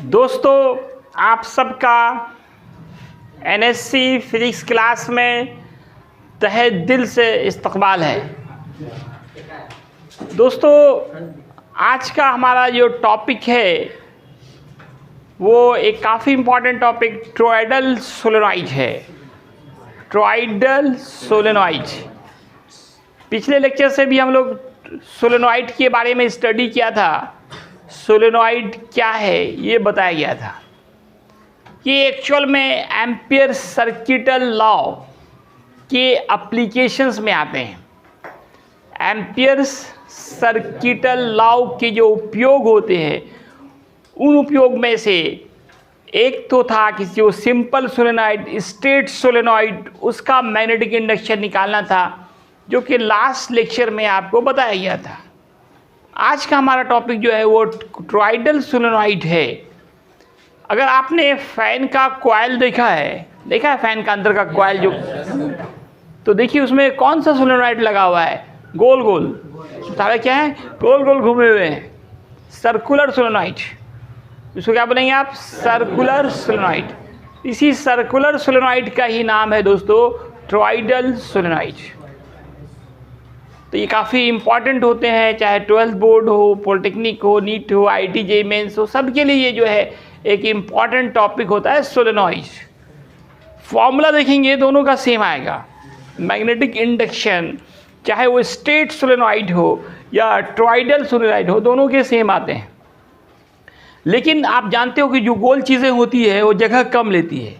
दोस्तों, आप सबका एनएससी फिजिक्स क्लास में तहे दिल से इस्तकबाल है। दोस्तों, आज का हमारा जो टॉपिक है वो एक काफ़ी इम्पॉर्टेंट टॉपिक टॉरॉयडल सोलेनॉइड है। टॉरॉयडल सोलेनॉइड, पिछले लेक्चर से भी हम लोग सोलेनॉइड के बारे में स्टडी किया था। सोलेनॉइड क्या है ये बताया गया था। ये एक्चुअल में एम्पियर सर्किटल लॉ के एप्लीकेशंस में आते हैं। एम्पियर सर्किटल लॉ के जो उपयोग होते हैं उन उपयोग में से एक तो था कि जो सिंपल सोलेनॉइड, स्ट्रेट सोलेनॉइड, उसका मैग्नेटिक इंडक्शन निकालना था, जो कि लास्ट लेक्चर में आपको बताया गया था। आज का हमारा टॉपिक जो है वो टॉरॉयडल सोलेनॉइड है। अगर आपने फ़ैन का कॉइल देखा है फ़ैन का अंदर का कॉइल जो, तो देखिए उसमें कौन सा सोलेनॉइड लगा हुआ है, गोल गोल सारे क्या है, गोल गोल घूमे हुए हैं, सर्कुलर सोलेनॉइड। इसको क्या बोलेंगे आप, सर्कुलर सोलेनॉइड। इसी सर्कुलर सोलेनॉइड का ही नाम है दोस्तों टॉरॉयडल सोलेनॉइड। तो ये काफ़ी इम्पॉर्टेंट होते हैं, चाहे 12th बोर्ड हो, पॉलिटेक्निक हो, नीट हो, आईटी जेईई मेंस हो, सबके लिए ये जो है एक इम्पॉर्टेंट टॉपिक होता है सोलेनॉइड। फॉर्मूला देखेंगे दोनों का सेम आएगा। मैग्नेटिक इंडक्शन, चाहे वो स्ट्रेट सोलेनॉइड हो या टॉरॉयडल सोलेनॉइड हो, दोनों के सेम आते हैं। लेकिन आप जानते हो कि जो गोल चीज़ें होती है वो जगह कम लेती है,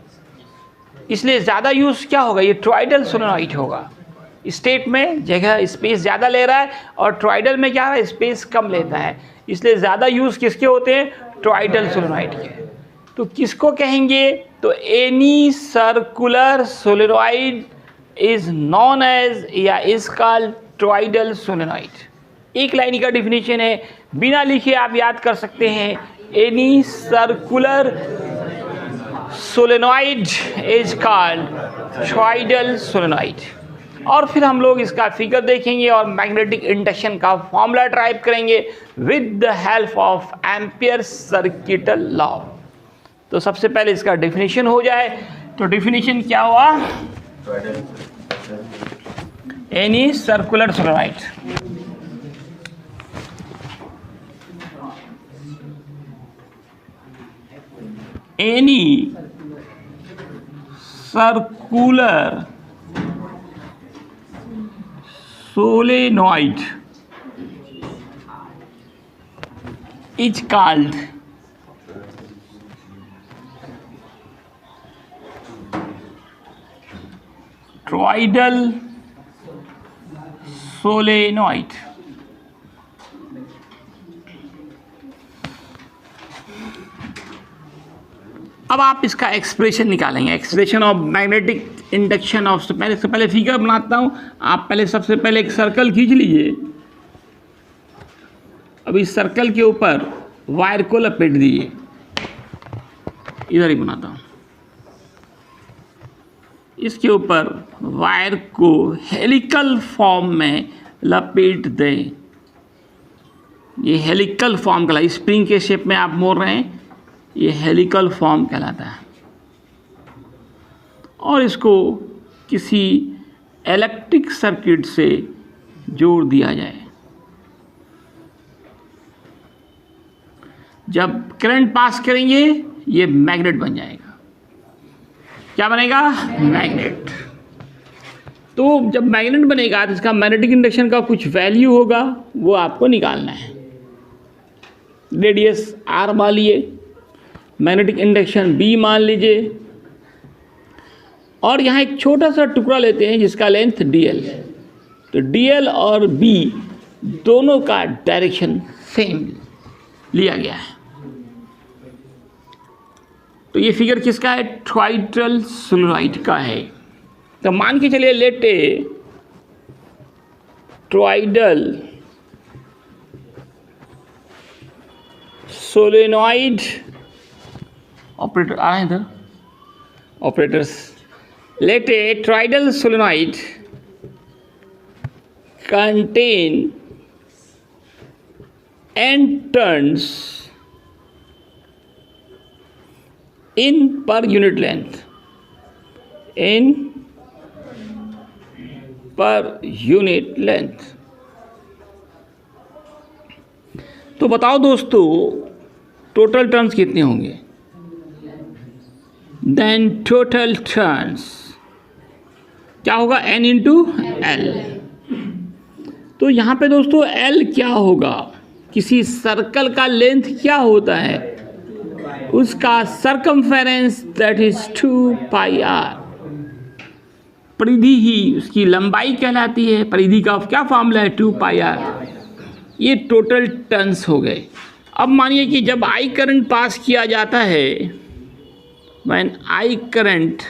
इसलिए ज़्यादा यूज़ क्या होगा, ये टॉरॉयडल सोलेनॉइड होगा। स्टेट में जगह स्पेस ज़्यादा ले रहा है और टॉरॉयडल में क्या है, स्पेस कम लेता है, इसलिए ज़्यादा यूज़ किसके होते हैं, टॉरॉयडल सोलेनॉइड के। तो किसको कहेंगे, तो any circular solenoid is known as या इज कॉल्ड टॉरॉयडल सोलेनॉइड। एक लाइन का डिफिनीशन है, बिना लिखे आप याद कर सकते हैं। Any circular solenoid is called toroidal solenoid. और फिर हम लोग इसका फिगर देखेंगे और मैग्नेटिक इंडक्शन का फॉर्मूला टाइप करेंगे with the help of ampere circuital law. तो सबसे पहले इसका डेफिनेशन हो जाए, तो डेफिनेशन क्या हुआ, any circular solenoid, any circular solenoid is called toroidal solenoid। अब आप इसका एक्सप्रेशन निकालेंगे, expression of magnetic induction of. पहले फिगर बनाता हूँ, आप पहले सबसे पहले एक सर्कल खींच लीजिए। अब इस सर्कल के ऊपर वायर को लपेट दीजिए, इधर ही बनाता हूँ। इसके ऊपर वायर को हेलिकल फॉर्म में लपेट दें। ये हेलिकल फॉर्म कहलाता है, स्प्रिंग के शेप में आप मोड़ रहे हैं, ये हेलिकल फॉर्म कहलाता है। और इसको किसी इलेक्ट्रिक सर्किट से जोड़ दिया जाए। जब करंट पास करेंगे ये मैग्नेट बन जाएगा। क्या बनेगा, मैग्नेट। तो जब मैग्नेट बनेगा तो इसका मैग्नेटिक इंडक्शन का कुछ वैल्यू होगा, वो आपको निकालना है। रेडियस आर मान लिए, मैग्नेटिक इंडक्शन बी मान लीजिए, और यहाँ एक छोटा सा टुकड़ा लेते हैं जिसका लेंथ dl। तो dl और b दोनों का डायरेक्शन सेम लिया गया है। तो ये फिगर किसका है, टॉरॉयडल सोलेनॉइड का है। तो मान के चलिए लेट ए टॉरॉयडल सोलेनॉइड, ऑपरेटर आ रहे हैं इधर, operators, let a toroidal solenoid contain n turns in per unit length, in per unit length. तो बताओ दोस्तों टोटल टर्न्स कितने होंगे? देन टोटल टर्न्स क्या होगा? n into L. तो यहाँ पे दोस्तों l क्या होगा? किसी सर्कल का लेंथ क्या होता है? उसका circumference, that is 2 pi R. परिधि ही उसकी लंबाई कहलाती है। परिधि का क्या फॉर्मूला है? 2 पाई आर। ये टोटल टर्न्स हो गए। अब मानिए कि जब आई करंट पास किया जाता है, when I current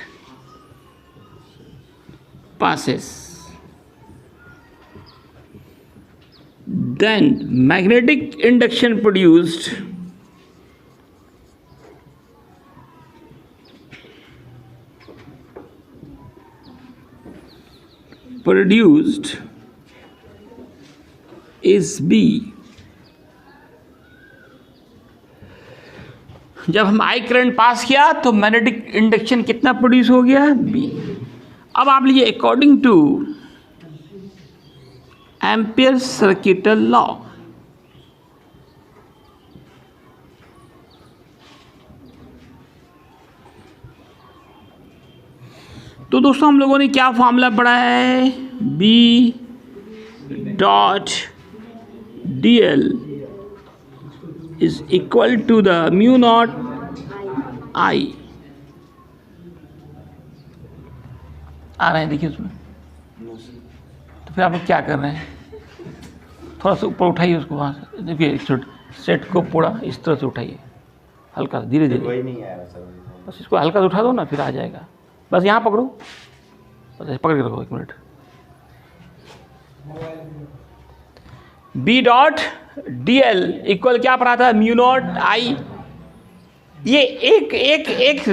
passes, then magnetic induction produced is B। जब हम आई करंट पास किया तो मैग्नेटिक इंडक्शन कितना प्रोड्यूस हो गया? B। अब आप लीजिए according two ampere circuital law, तो दोस्तों हम लोगों ने क्या फॉर्मूला पढ़ा है? B dot D L is equal to the mu naught I. आ रहे हैं देखिए उसमें, तो फिर आप लोग क्या कर रहे हैं? थोड़ा सा ऊपर उठाइए उसको, वहाँ से देखिए सेट को पूरा इस तरह से उठाइए, हल्का धीरे धीरे। बस इसको हल्का से उठा दो ना, फिर आ जाएगा। बस यहाँ पकड़ो, बस पकड़ के रखो 1 minute. B dot D L equal क्या पढ़ा था? Mu naught I. ये एक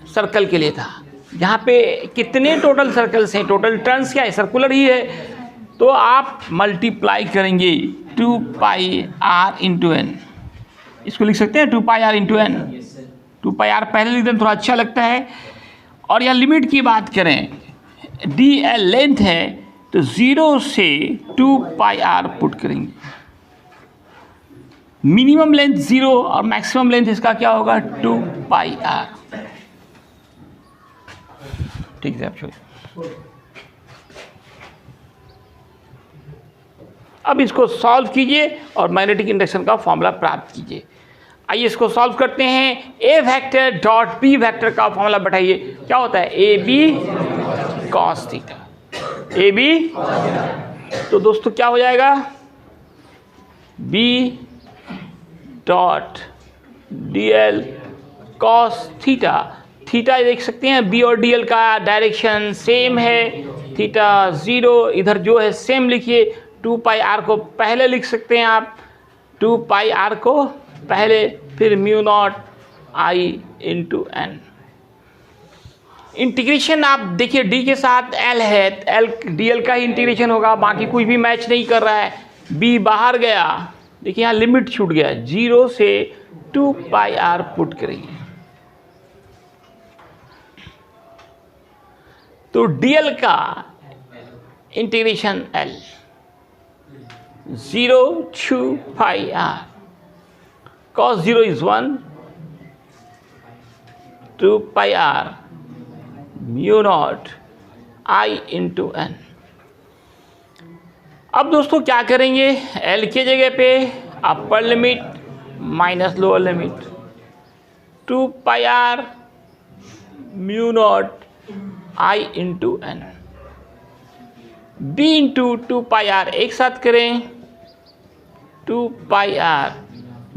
सर्कल के लिए था। यहाँ पे कितने टोटल सर्कल्स हैं? टोटल टर्न्स क्या है? सर्कुलर ही है। तो आप मल्टीप्लाई करेंगे 2 पाई आर इंटू एन। इसको लिख सकते हैं 2 pi R into N. 2 pi R पहले लिख दें, थोड़ा अच्छा लगता है। और यहाँ लिमिट की बात करें, डी एल लेंथ है, तो 0 से 2 पाई आर पुट करेंगे। मिनिमम लेंथ 0 और मैक्सिमम लेंथ इसका क्या होगा? 2 पाई आर। ठीक है, आप छोड़िए। अब इसको सॉल्व कीजिए और मैग्नेटिक इंडक्शन का फॉर्मूला प्राप्त कीजिए। आइए इसको सॉल्व करते हैं। A vector dot B vector का फॉर्मूला बैठाइए। क्या होता है? A B cos theta. A B, तो दोस्तों क्या हो जाएगा? B dot D L cos theta. Theta देख सकते हैं, बी और डी एल का डायरेक्शन सेम है। थीटा 0 इधर जो है सेम लिखिए। 2 पाई आर को पहले लिख सकते हैं आप, 2 पाई आर को पहले, फिर mu naught I into N. Integration आप देखिए डी के साथ एल है, एल डी एल का ही इंटीग्रेशन होगा, बाकी कुछ भी मैच नहीं कर रहा है। बी बाहर गया, देखिए यहाँ लिमिट छूट गया, 0 से 2 पाई आर पुट करेंगे। तो डीएल का integration L 0 to pi R, cos 0 is 1 2 pi R mu naught I into N. अब दोस्तों क्या करेंगे? एल के जगह पे upper limit minus lower limit 2 pi R mu naught I into N. B into 2 pi R एक साथ करें, 2 pi R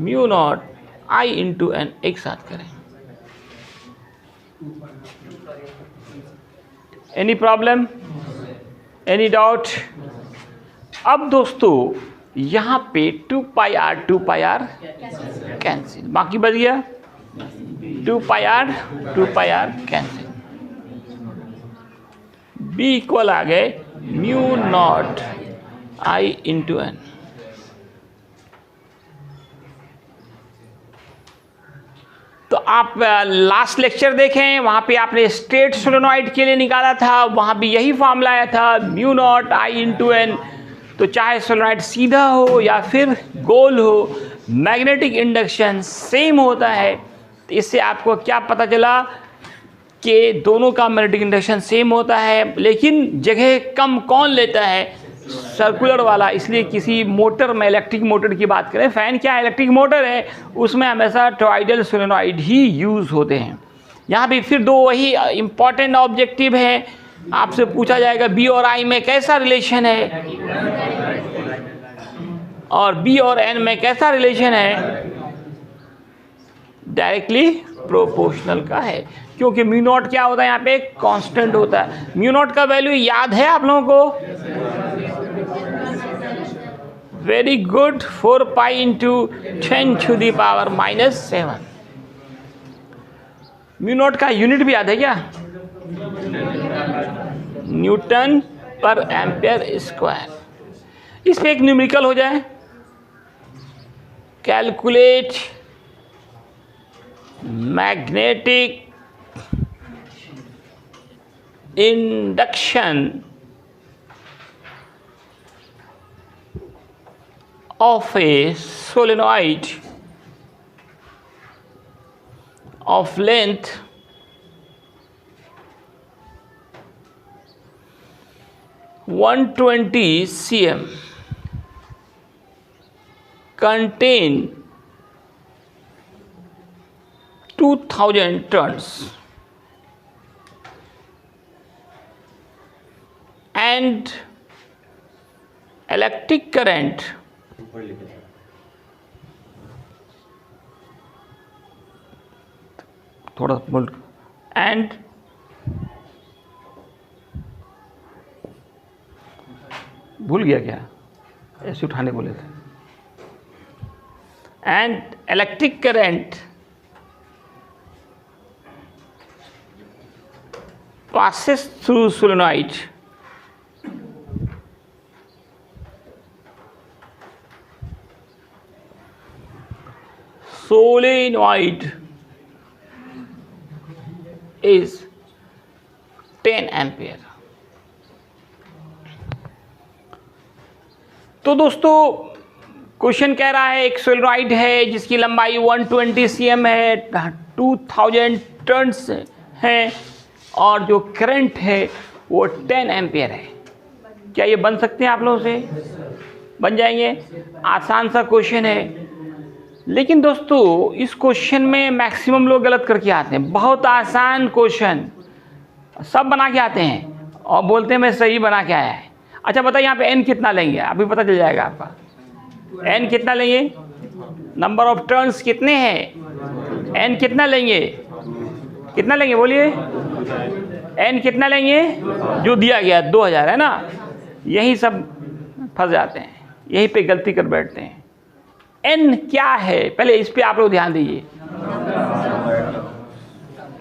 mu naught I into N एक साथ करें। Any problem, any doubt? अब दोस्तों यहाँ पे 2 पाई आर कैंसिल, बाकी बच गया 2 pi are cancel. B equal आ गए mu naught I into N. तो आप लास्ट लेक्चर देखें, वहाँ पे आपने स्ट्रेट सोलेनॉइड के लिए निकाला था, वहाँ भी यही फॉर्मूला आया था mu naught I into N. तो चाहे सोलेनॉइड सीधा हो या फिर गोल हो, मैग्नेटिक इंडक्शन सेम होता है। तो इससे आपको क्या पता चला कि दोनों का मैग्नेटिक इंडक्शन सेम होता है, लेकिन जगह कम कौन लेता है, सर्कुलर वाला। इसलिए किसी मोटर में, इलेक्ट्रिक मोटर की बात करें, फ़ैन क्या है, इलेक्ट्रिक मोटर है, उसमें हमेशा टॉरॉइडल सोलेनॉइड ही यूज़ होते हैं। यहाँ भी फिर दो वही इम्पॉर्टेंट ऑब्जेक्टिव है, आपसे पूछा जाएगा बी और आई में कैसा रिलेशन है और बी और एन में कैसा रिलेशन है। डायरेक्टली प्रोपोर्शनल का है, क्योंकि म्यू नॉट क्या होता है, यहाँ पे कांस्टेंट होता है। म्यू नॉट का वैल्यू याद है आप लोगों को? Very good, 4 pi into 10⁻⁻⁷। Mu naught का यूनिट भी याद है क्या? न्यूटन पर एम्पियर स्क्वायर। इस पे एक न्यूमेरिकल हो जाए, calculate magnetic induction of a solenoid of length 120 cm contain 2000 turns and electric current थोड़ा बोल, and भूल गया क्या, ऐसे उठाने बोले थे, and electric current passes through solenoid is 10 ampere. तो दोस्तों क्वेश्चन कह रहा है एक सोलेनॉइड है जिसकी लंबाई 120 cm है, 2000 टर्न्स हैं और जो करंट है वो 10 एम्पियर है। क्या ये बन सकते हैं आप लोगों से? बन जाएंगे। आसान सा क्वेश्चन है, लेकिन दोस्तों इस क्वेश्चन में मैक्सिमम लोग गलत करके आते हैं। बहुत आसान क्वेश्चन सब बना के आते हैं और बोलते हैं मैं सही बना के आया है। अच्छा बताइए यहाँ पे एन कितना लेंगे, अभी पता चल जाएगा आपका। एन कितना लेंगे, नंबर ऑफ टर्न्स कितने हैं, एन कितना लेंगे, कितना लेंगे बोलिए, एन कितना लेंगे, जो दिया गया 2000 है ना। यही सब फंस जाते हैं, यहीं पे गलती कर बैठते हैं। एन क्या है, पहले इस पे आप लोग ध्यान दीजिए।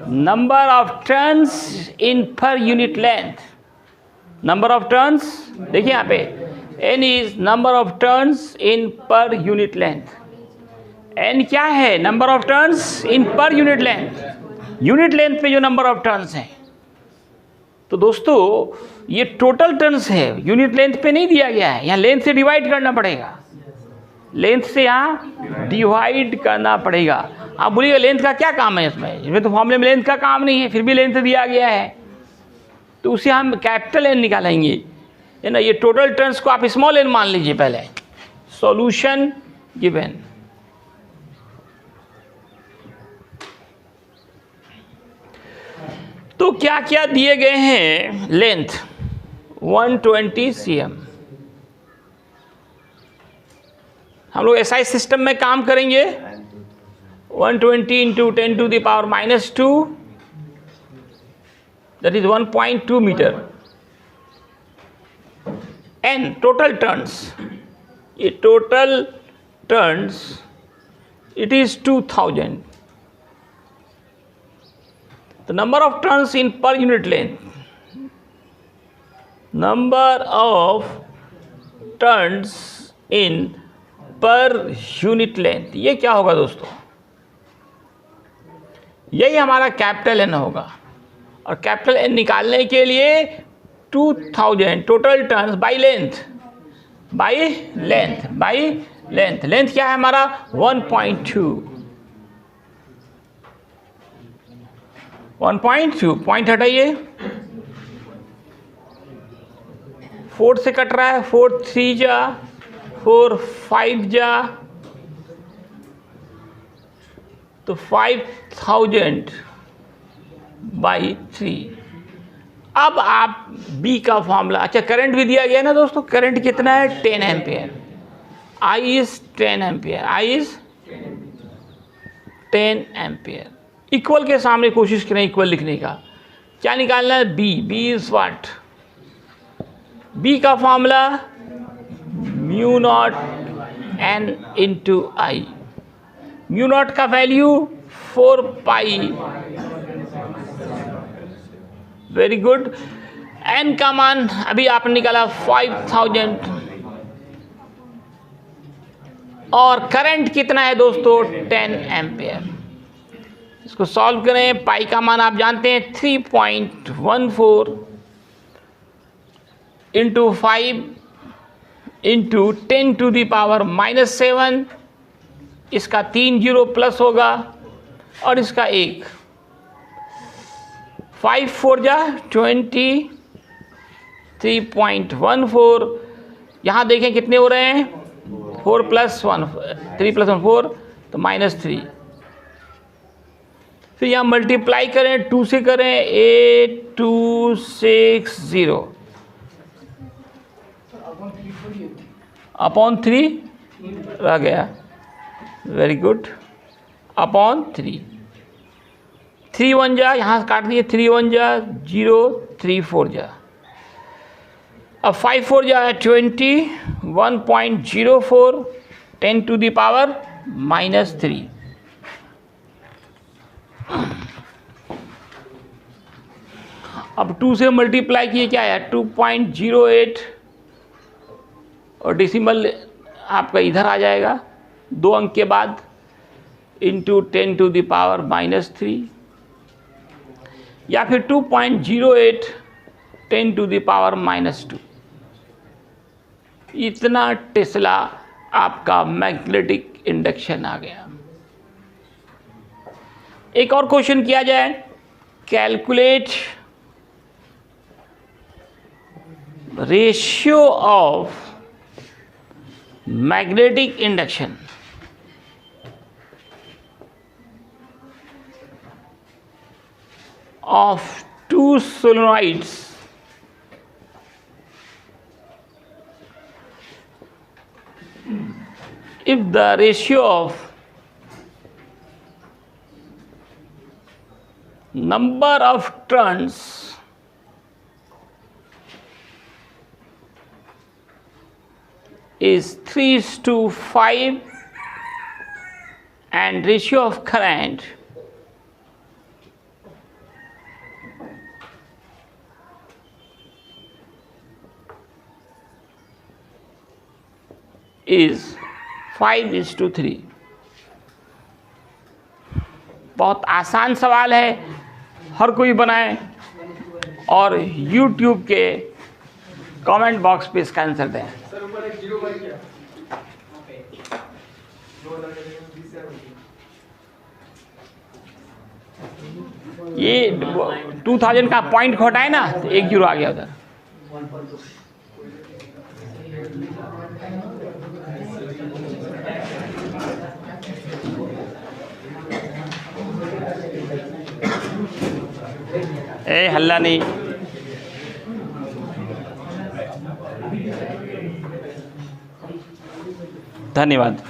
Number of turns in per unit length, number of turns देखिए यहाँ पे, N is number of turns in per unit length. N क्या है, number of turns in per unit length, unit length पे जो नंबर ऑफ टर्न्स हैं। तो दोस्तों ये टोटल टर्न्स है, यूनिट लेंथ पे नहीं दिया गया है, यहाँ लेंथ से डिवाइड करना पड़ेगा, लेंथ से यहाँ डिवाइड करना पड़ेगा। आप बोलिएगा लेंथ का क्या काम है इसमें, इसमें तो फॉर्मूले में लेंथ का काम नहीं है, फिर भी लेंथ दिया गया है तो उसे हम कैपिटल एन निकालेंगे, है ना। ये टोटल टर्न्स को आप स्मॉल एन मान लीजिए पहले। सॉल्यूशन गिवन, तो क्या क्या दिए गए हैं, लेंथ 120 cm। हम लोग एसआई सिस्टम में काम करेंगे। 120 into 10⁻⁻², that is 1.2 metre. N total turns, ये total turns it is 2000। The number of turns in per unit length, number of turns in per unit length, ये क्या होगा दोस्तों, यही हमारा कैपिटल एन होगा। और कैपिटल एन निकालने के लिए 2000 total turns by length, length क्या है हमारा 1.2 पॉइंट हटाइए, 4 से कट रहा है, 4 3 जा 4 5 जा, तो 5000 बाई 3। अब आप बी का फॉर्मूला, अच्छा करंट भी दिया गया ना दोस्तों, करंट कितना है 10 ampere, I is 10 ampere, I is 10 ampere. Equal के सामने कोशिश करें इक्वल लिखने का। क्या निकालना है बी इज व्हाट, बी का formula mu not an into I, mu naught का वैल्यू 4 पाई, वेरी गुड। एन का मान अभी आपने निकाला 5000, और करंट कितना है दोस्तों 10 एम्पियर। इसको सॉल्व करें, पाई का मान आप जानते हैं 3.14 into 5 into 10 to the power -7, इसका 3 जीरो प्लस होगा और इसका 1, 5 4 जा 20, 3.14, यहाँ देखें कितने हो रहे हैं 4 + 1 3 + 1 4, तो -3। फिर यहाँ मल्टीप्लाई करें 2 से करें 8260 अपॉन 3 रह गया, वेरी गुड, अपॉन 3, 3 1 जा, यहाँ काट दिए 3 1 जा 0, 3 4 जा, अब 5 4 जा 20, 1.04 10 टू दी पावर -3। अब 2 से मल्टीप्लाई किए क्या है 2.08, और डेसिमल आपका इधर आ जाएगा 2 अंक के बाद, इंटू 10 टू दी पावर -3, या फिर 2.08 10 टू दी पावर -2। इतना टेस्ला आपका मैग्नेटिक इंडक्शन आ गया। एक और क्वेश्चन किया जाए, calculate ratio of magnetic induction of 2 solenoids if the ratio of number of turns is 3:5 and ratio of current is 5:3। बहुत आसान सवाल है, हर कोई बनाए और YouTube के कमेंट बॉक्स पे इसका आंसर दें। ये 2000 का पॉइंट घटाए ना, तो 1 जीरो आ गया उधर। ए हल्ला नहीं, धन्यवाद।